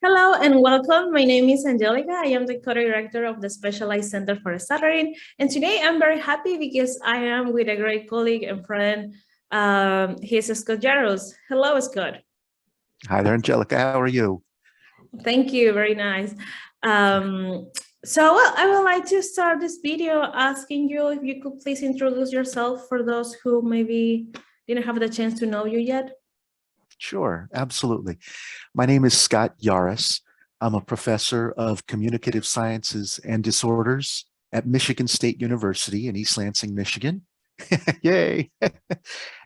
Hello and welcome. My name is Angelica. I am the co-director of the Specialized Center for Stuttering. And today I'm very happy because I am with a great colleague and friend. He's Scott Yaruss. Hello, Scott. Hi there, Angelica. How are you? Thank you. Very nice. I would like to start this video asking you if you could please introduce yourself for those who maybe didn't have the chance to know you yet. Sure, absolutely. My name is Scott Yaruss. I'm a professor of communicative sciences and disorders at Michigan State University in East Lansing, Michigan. Yay!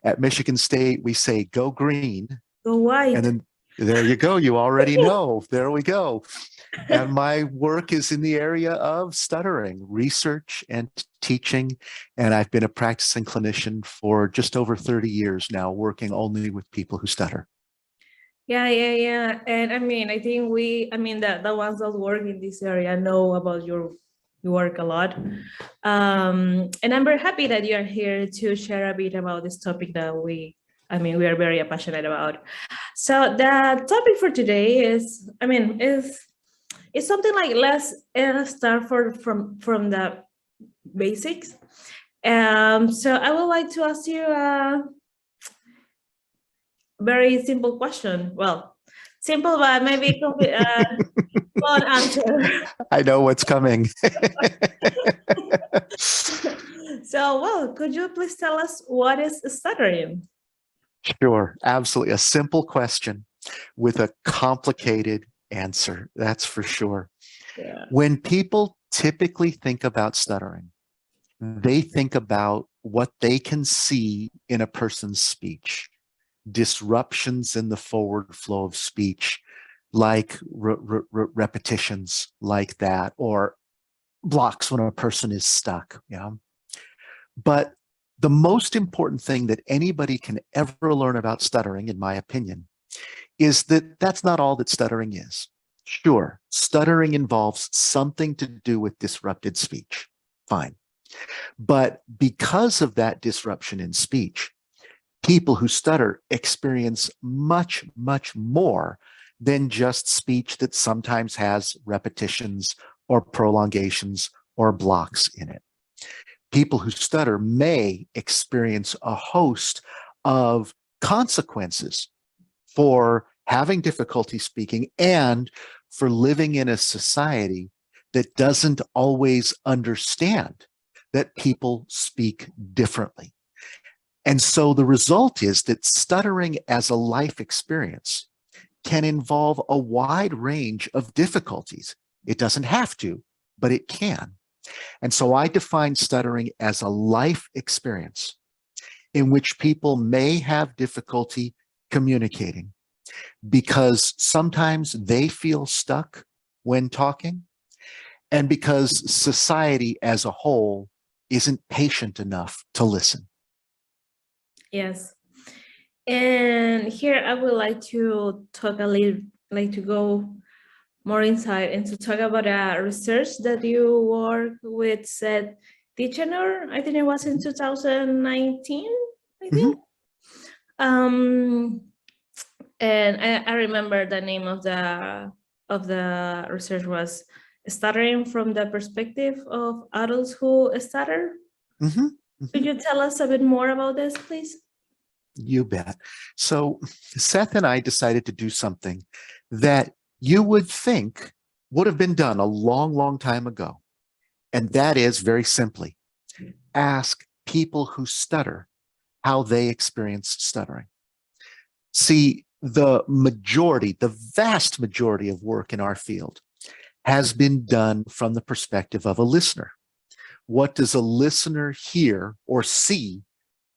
At Michigan State, we say go green. Go white. And then there you go. You already know. There we go. And my work is in the area of stuttering, research and teaching. And I've been a practicing clinician for just over 30 years now, working only with people who stutter. Yeah. And I think the ones that work in this area know about your work a lot. And I'm very happy that you are here to share a bit about this topic that we are very passionate about. So the topic for today is something like let's start from the basics. So I would like to ask you a very simple question. Well, simple, but maybe one answer. I know what's coming. Could you please tell us what is stuttering? Sure, absolutely. A simple question with a complicated answer, that's for sure. Yeah. When people typically think about stuttering, they think about what they can see in a person's speech, disruptions in the forward flow of speech, like repetitions like that, or blocks when a person is stuck. Yeah. But the most important thing that anybody can ever learn about stuttering, in my opinion, is that that's not all that stuttering is. Sure, stuttering involves something to do with disrupted speech. Fine. But because of that disruption in speech, people who stutter experience much, much more than just speech that sometimes has repetitions or prolongations or blocks in it. People who stutter may experience a host of consequences for having difficulty speaking and for living in a society that doesn't always understand that people speak differently. And so the result is that stuttering as a life experience can involve a wide range of difficulties. It doesn't have to, but it can. And so I define stuttering as a life experience in which people may have difficulty communicating because sometimes they feel stuck when talking and because society as a whole isn't patient enough to listen. Yes. And here I would like to talk to go more inside and to talk about a research that you work with said Tichenor. I think it was in 2019, I think. And I remember the name of the research was Stuttering from the Perspective of Adults Who Stutter. Could you tell us a bit more about this, please? You bet. So Seth and I decided to do something that you would think would have been done a long, long time ago. And that is very simply, ask people who stutter how they experience stuttering. See, the vast majority of work in our field has been done from the perspective of a listener. What does a listener hear or see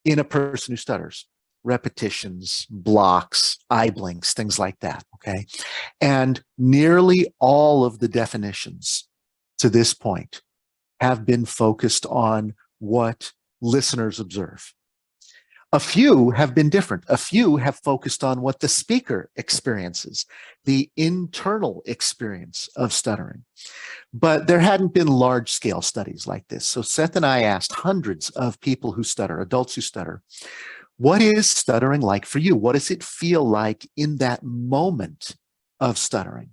in a person who stutters? Repetitions, blocks, eye blinks, things like that, okay? And nearly all of the definitions to this point have been focused on what listeners observe. A few have been different. A few have focused on what the speaker experiences, the internal experience of stuttering. But there hadn't been large-scale studies like this. So Seth and I asked hundreds of people who stutter, adults who stutter, what is stuttering like for you? What does it feel like in that moment of stuttering?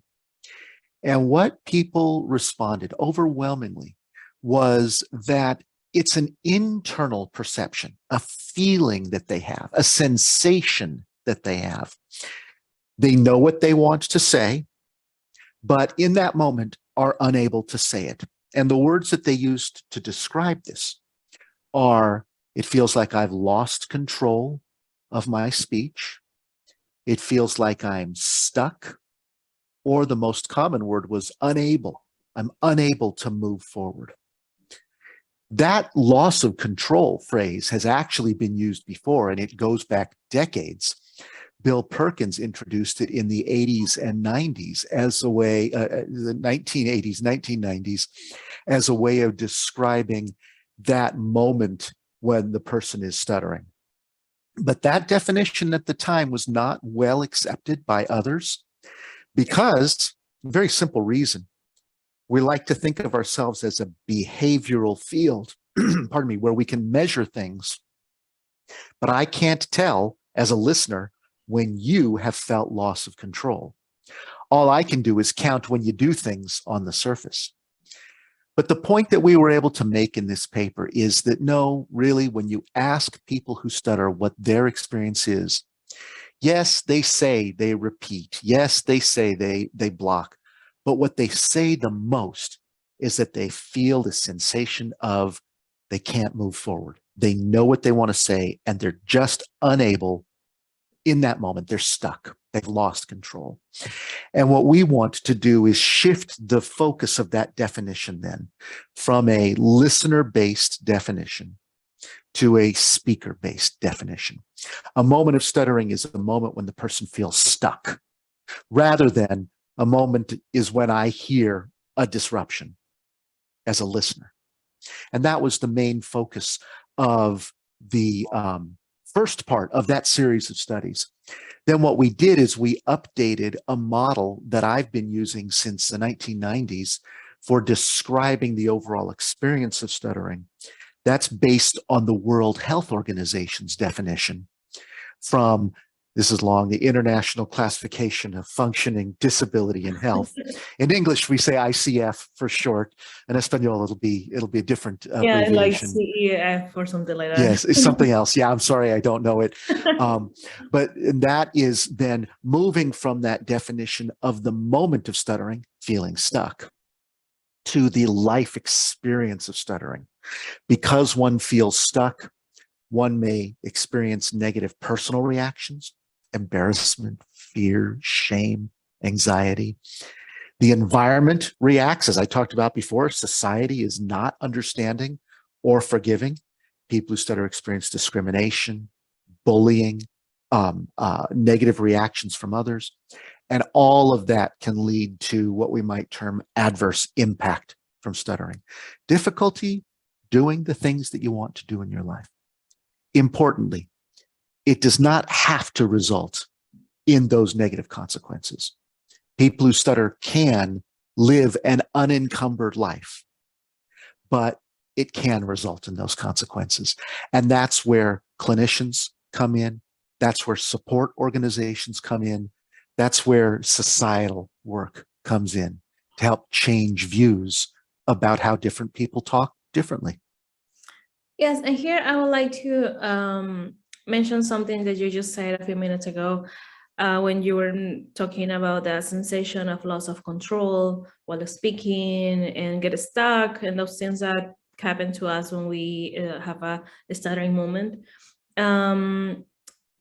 And what people responded overwhelmingly was that it's an internal perception, a feeling that they have, a sensation that they have. They know what they want to say, but in that moment are unable to say it. And the words that they used to describe this are, it feels like I've lost control of my speech. It feels like I'm stuck. Or the most common word was unable. I'm unable to move forward. That loss of control phrase has actually been used before, and it goes back decades. Bill Perkins introduced it in the 80s and 90s as a way, the 1980s, 1990s, as a way of describing that moment when the person is stuttering. But that definition at the time was not well accepted by others because, very simple reason, we like to think of ourselves as a behavioral field, pardon me, where we can measure things. But I can't tell as a listener when you have felt loss of control. All I can do is count when you do things on the surface. But the point that we were able to make in this paper is that no, really, when you ask people who stutter what their experience is, yes, they say they repeat. Yes, they say they block. But what they say the most is that they feel the sensation of they can't move forward. They know what they want to say, and they're just unable in that moment. They're stuck. They've lost control. And what we want to do is shift the focus of that definition then from a listener-based definition to a speaker-based definition. A moment of stuttering is a moment when the person feels stuck, rather than a moment is when I hear a disruption as a listener. And that was the main focus of the first part of that series of studies. Then what we did is we updated a model that I've been using since the 1990s for describing the overall experience of stuttering. That's based on the World Health Organization's definition from, this is long, the International Classification of Functioning, Disability, and Health. In English, we say ICF for short. In Espanol, it'll be a different Yeah, like abbreviation. CEF or something like that. Yes, it's something else. Yeah, I'm sorry, I don't know it. But that is then moving from that definition of the moment of stuttering, feeling stuck, to the life experience of stuttering. Because one feels stuck, one may experience negative personal reactions, embarrassment, fear, shame, anxiety. The environment reacts, as I talked about before. Society is not understanding or forgiving. People who stutter experience discrimination, bullying, negative reactions from others. And all of that can lead to what we might term adverse impact from stuttering. Difficulty doing the things that you want to do in your life. Importantly, it does not have to result in those negative consequences. People who stutter can live an unencumbered life, but it can result in those consequences. And that's where clinicians come in. That's where support organizations come in. That's where societal work comes in to help change views about how different people talk differently. Yes, and here I would like to mention something that you just said a few minutes ago when you were talking about the sensation of loss of control while speaking and get stuck and those things that happen to us when we have a stuttering moment. And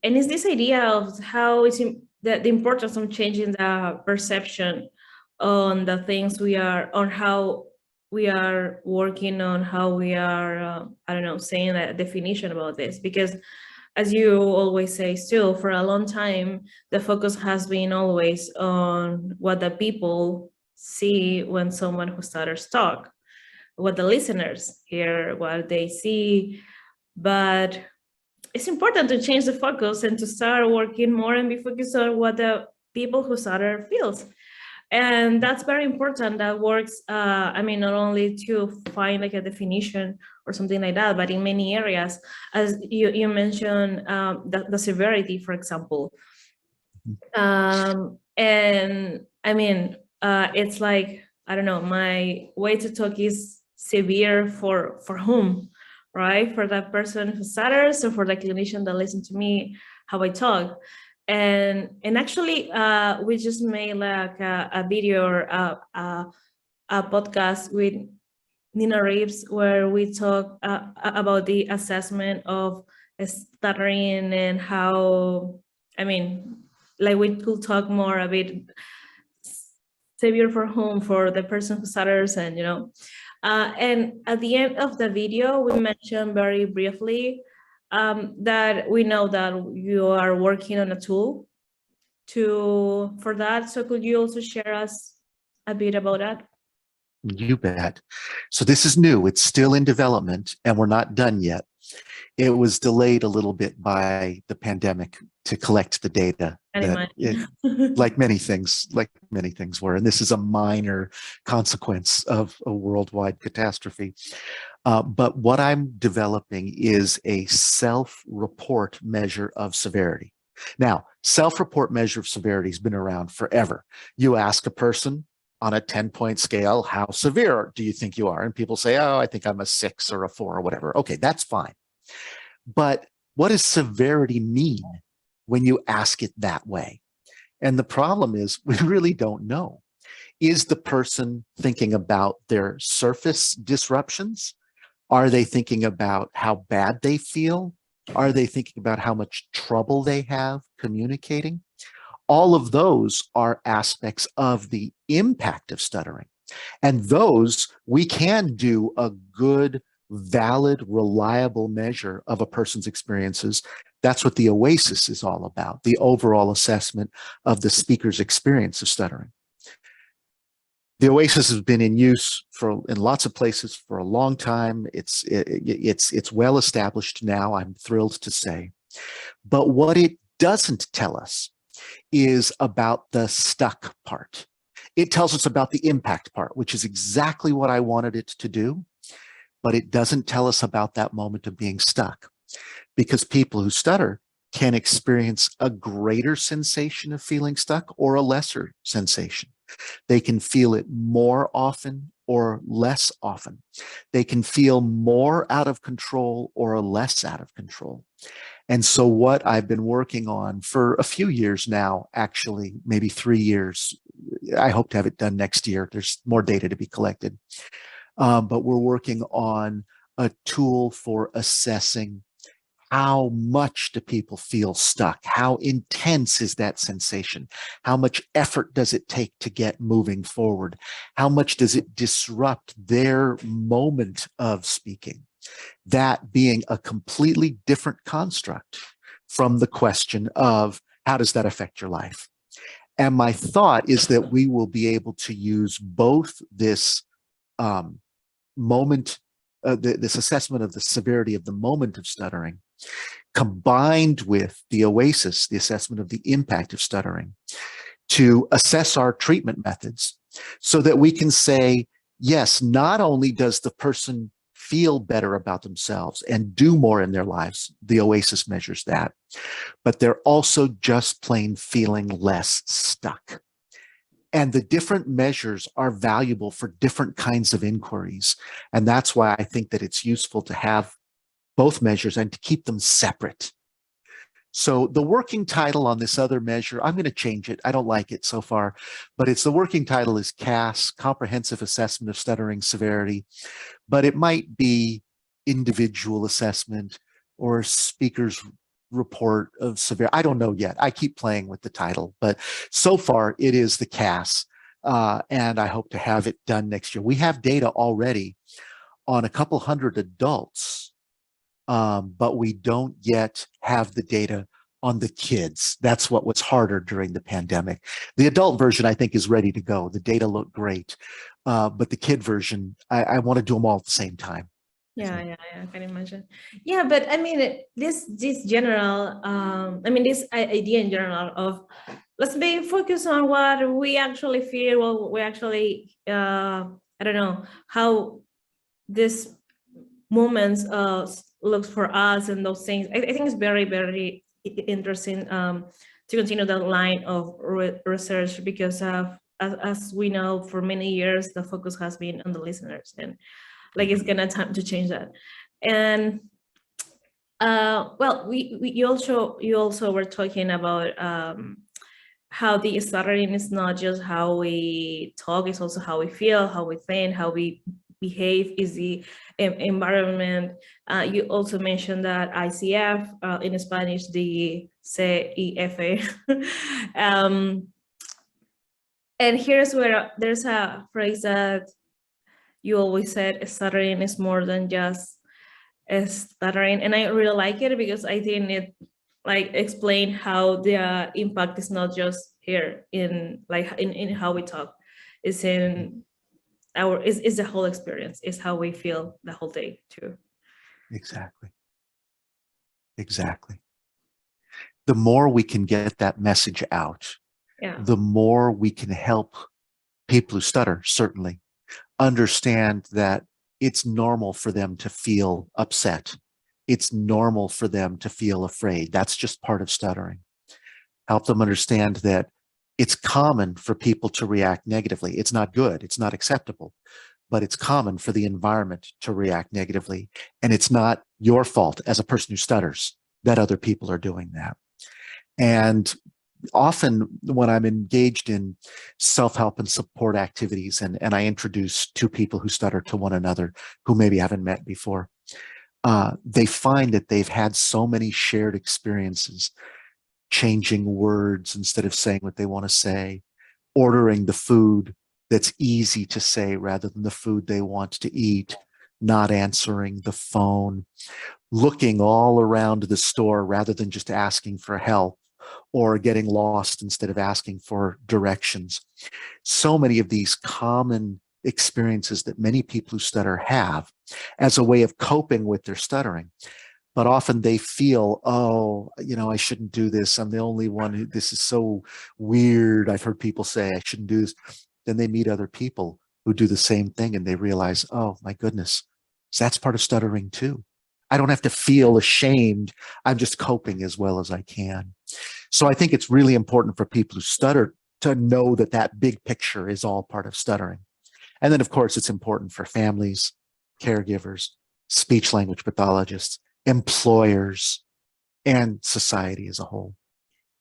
it's this idea of how it's the importance of changing the perception on the things we are, on how we are working on, how we are, I don't know, saying a definition about this. Because as you always say, still for a long time, the focus has been always on what the people see when someone who stutters talk, what the listeners hear, what they see. But it's important to change the focus and to start working more and be focused on what the people who stutter feels. And that's very important. That works, I mean, not only to find like a definition or something like that, but in many areas, as you mentioned, the severity, for example. And I mean, it's like, I don't know, my way to talk is severe for whom, right? For that person who stutters, or for the clinician that listens to me how I talk. And actually, we just made like a video or a podcast with Nina Reeves, where we talk about the assessment of stuttering and how, I mean, like we could talk more a bit savior for whom, for the person who stutters, and and at the end of the video, we mentioned very briefly that we know that you are working on a tool for that. So could you also share us a bit about that? You bet. So this is new. It's still in development and we're not done yet. It was delayed a little bit by the pandemic to collect the data like many things were. And this is a minor consequence of a worldwide catastrophe. But what I'm developing is a self-report measure of severity. Now, self-report measure of severity has been around forever. You ask a person on a 10-point scale, how severe do you think you are? And people say, oh, I think I'm a 6 or a 4 or whatever. Okay, that's fine. But what does severity mean when you ask it that way? And the problem is we really don't know. Is the person thinking about their surface disruptions? Are they thinking about how bad they feel? Are they thinking about how much trouble they have communicating? All of those are aspects of the impact of stuttering. And those we can do a good, valid, reliable measure of a person's experiences. That's what the OASIS is all about, the overall assessment of the speaker's experience of stuttering. The OASIS has been in use in lots of places for a long time. It's well established now, I'm thrilled to say. But what it doesn't tell us is about the stuck part. It tells us about the impact part, which is exactly what I wanted it to do, but it doesn't tell us about that moment of being stuck, because people who stutter can experience a greater sensation of feeling stuck or a lesser sensation. They can feel it more often or less often. They can feel more out of control or less out of control. And so what I've been working on for a few years now, actually, maybe 3 years, I hope to have it done next year. There's more data to be collected. But we're working on a tool for assessing how much do people feel stuck? How intense is that sensation? How much effort does it take to get moving forward? How much does it disrupt their moment of speaking? That being a completely different construct from the question of how does that affect your life? And my thought is that we will be able to use both this this assessment of the severity of the moment of stuttering, combined with the OASIS, the assessment of the impact of stuttering, to assess our treatment methods so that we can say, yes, not only does the person feel better about themselves and do more in their lives, the OASIS measures that, but they're also just plain feeling less stuck. And the different measures are valuable for different kinds of inquiries. And that's why I think that it's useful to have both measures and to keep them separate. So the working title on this other measure, I'm going to change it. I don't like it so far, but the working title is CAS, Comprehensive Assessment of Stuttering Severity, but it might be Individual Assessment or Speaker's Report of Severity. I don't know yet. I keep playing with the title, but so far it is the CAS, and I hope to have it done next year. We have data already on a couple hundred adults, but we don't yet have the data on the kids. That's what was harder during the pandemic. The adult version, I think, is ready to go. The data look great, but the kid version, I want to do them all at the same time. Yeah, I can imagine. Yeah, but I mean, this general, this idea in general of let's be focused on what we actually feel, what we actually, I don't know, how this moments looks for us and those things. I think it's very, very interesting to continue that line of research, because as we know, for many years, the focus has been on the listeners, and like it's gonna time to change that. And well, you also were talking about how the stuttering is not just how we talk, it's also how we feel, how we think, how we behave, is the environment. You also mentioned that ICF, in Spanish, the CIF. And here's where there's a phrase that you always said, stuttering is more than just stuttering. And I really like it because I think it like explain how the impact is not just here in like in how we talk. It's in our, is the whole experience, is how we feel the whole day too. Exactly. Exactly. The more we can get that message out, Yeah. the more we can help people who stutter, certainly, understand that it's normal for them to feel upset. It's normal for them to feel afraid. That's just part of stuttering. Help them understand that it's common for people to react negatively. It's not good. It's not acceptable, but it's common for the environment to react negatively. And it's not your fault as a person who stutters that other people are doing that. And often when I'm engaged in self-help and support activities, and I introduce two people who stutter to one another who maybe haven't met before, they find that they've had so many shared experiences, changing words instead of saying what they want to say, ordering the food that's easy to say rather than the food they want to eat, not answering the phone, looking all around the store rather than just asking for help, or getting lost instead of asking for directions. So many of these common experiences that many people who stutter have as a way of coping with their stuttering. But often they feel, oh, I shouldn't do this. I'm the only one who, this is so weird. I've heard people say I shouldn't do this. Then they meet other people who do the same thing and they realize, oh my goodness, that's part of stuttering too. I don't have to feel ashamed. I'm just coping as well as I can. So I think it's really important for people who stutter to know that that big picture is all part of stuttering. And then, of course, it's important for families, caregivers, speech language pathologists, employers, and society as a whole.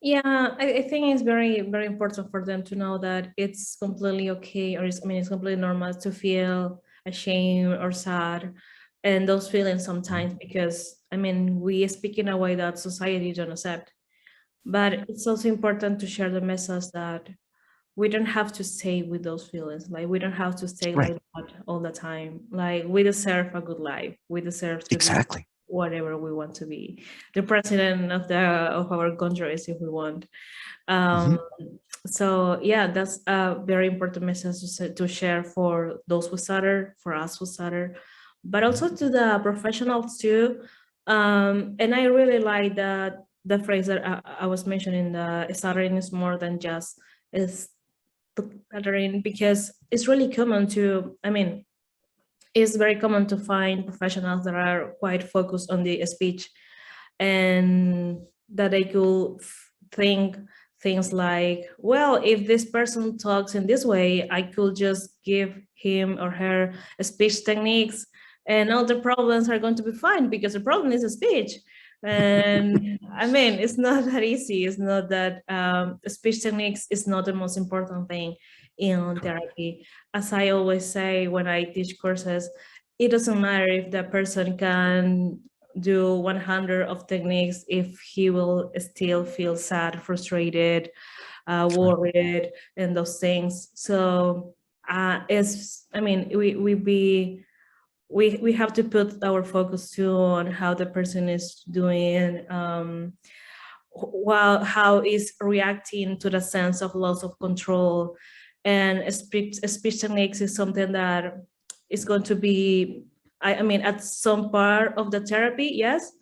Yeah, I think it's very, very important for them to know that it's completely okay, or it's completely normal to feel ashamed or sad, and those feelings sometimes, because we speak in a way that society don't accept. But it's also important to share the message that we don't have to stay with those feelings. Like, we don't have to stay Right. like that all the time. Like, we deserve a good life. We deserve to be Exactly. whatever we want to be. The president of our country, if we want. So yeah, that's a very important message to share for those who stutter, for us who stutter, but also to the professionals too. And I really like the phrase that I was mentioning, the stuttering is more than just is stuttering, because it's really common to, it's very common to find professionals that are quite focused on the speech, and that they could think things like, well, if this person talks in this way, I could just give him or her speech techniques and all the problems are going to be fine, because the problem is a speech. And it's not that easy. It's not that speech techniques is not the most important thing in therapy. As I always say when I teach courses, it doesn't matter if the person can do 100 of techniques if he will still feel sad, frustrated, worried, and those things. So we have to put our focus too on how the person is doing, while how is reacting to the sense of loss of control. And speech techniques is something that is going to be, at some part of the therapy, yes,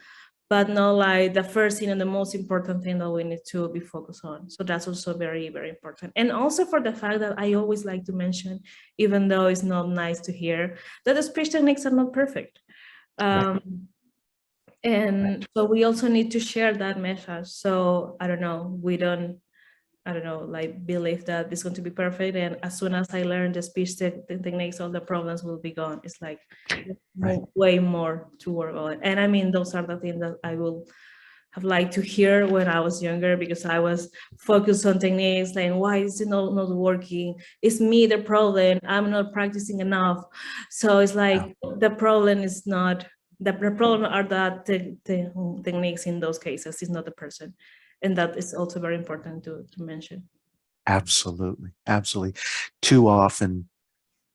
but not like the first thing and the most important thing that we need to be focused on. So that's also very, very important. And also for the fact that I always like to mention, even though it's not nice to hear, that the speech techniques are not perfect. And so we also need to share that message. So I don't know, we don't I don't know, like believe that it's going to be perfect. And as soon as I learn the speech techniques, all the problems will be gone. It's like Right. way more to work on. And I mean, those are the things that I will have liked to hear when I was younger, because I was focused on techniques, like why is it not working? It's me the problem. I'm not practicing enough. So it's like the problem is not the problem are the techniques in those cases. It's not the person, and that is also very important to mention. Absolutely. Absolutely. Too often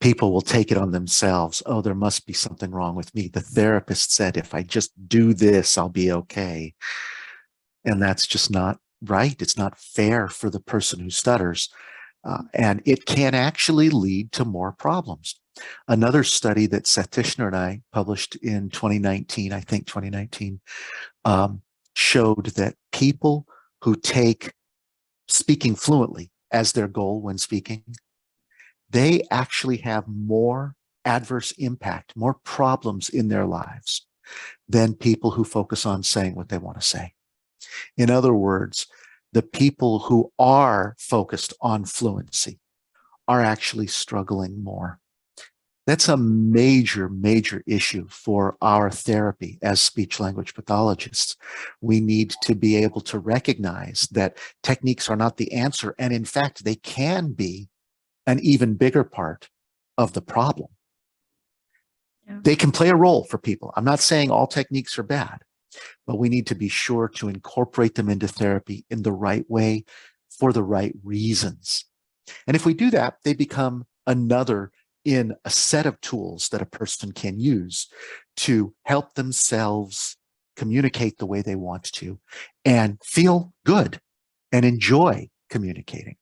people will take it on themselves. Oh, there must be something wrong with me. The therapist said, if I just do this, I'll be okay. And that's just not right. It's not fair for the person who stutters. And it can actually lead to more problems. Another study that Seth Tishner and I published in 2019, I think 2019, showed that people who take speaking fluently as their goal when speaking, they actually have more adverse impact, more problems in their lives than people who focus on saying what they want to say. In other words, the people who are focused on fluency are actually struggling more. That's a major, major issue for our therapy as speech language pathologists. We need to be able to recognize that techniques are not the answer. And in fact, they can be an even bigger part of the problem. Yeah. They can play a role for people. I'm not saying all techniques are bad, but we need to be sure to incorporate them into therapy in the right way for the right reasons. And if we do that, they become another in a set of tools that a person can use to help themselves communicate the way they want to and feel good and enjoy communicating.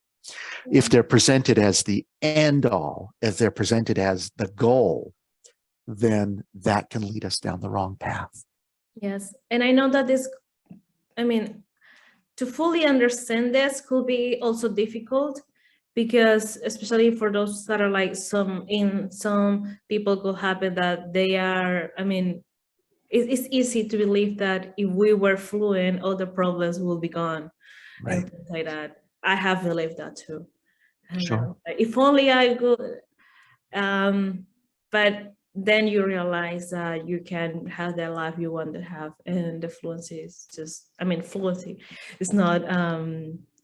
If they're presented as the end all, if they're presented as the goal, then that can lead us down the wrong path. Yes. And I know that this, I mean, to fully understand this could be also difficult, because especially for those that are like some people could happen that they are, I mean, it's easy to believe that if we were fluent, all the problems will be gone. Right. And things like that. I have believed that too. Sure. If only I could, but then you realize that you can have the life you want to have, and the fluency is just, I mean, fluency is not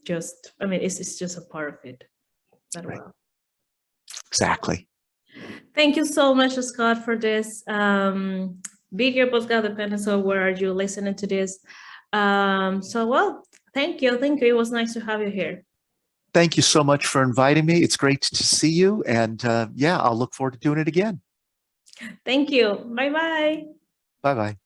just, I mean, it's just a part of it. Right. Well. Exactly. Thank you so much, Scott, for this video podcast, depending on where you're listening to this. So, well, thank you. It was nice to have you here. Thank you so much for inviting me. It's great to see you. And yeah, I'll look forward to doing it again. Thank you. Bye-bye. Bye-bye.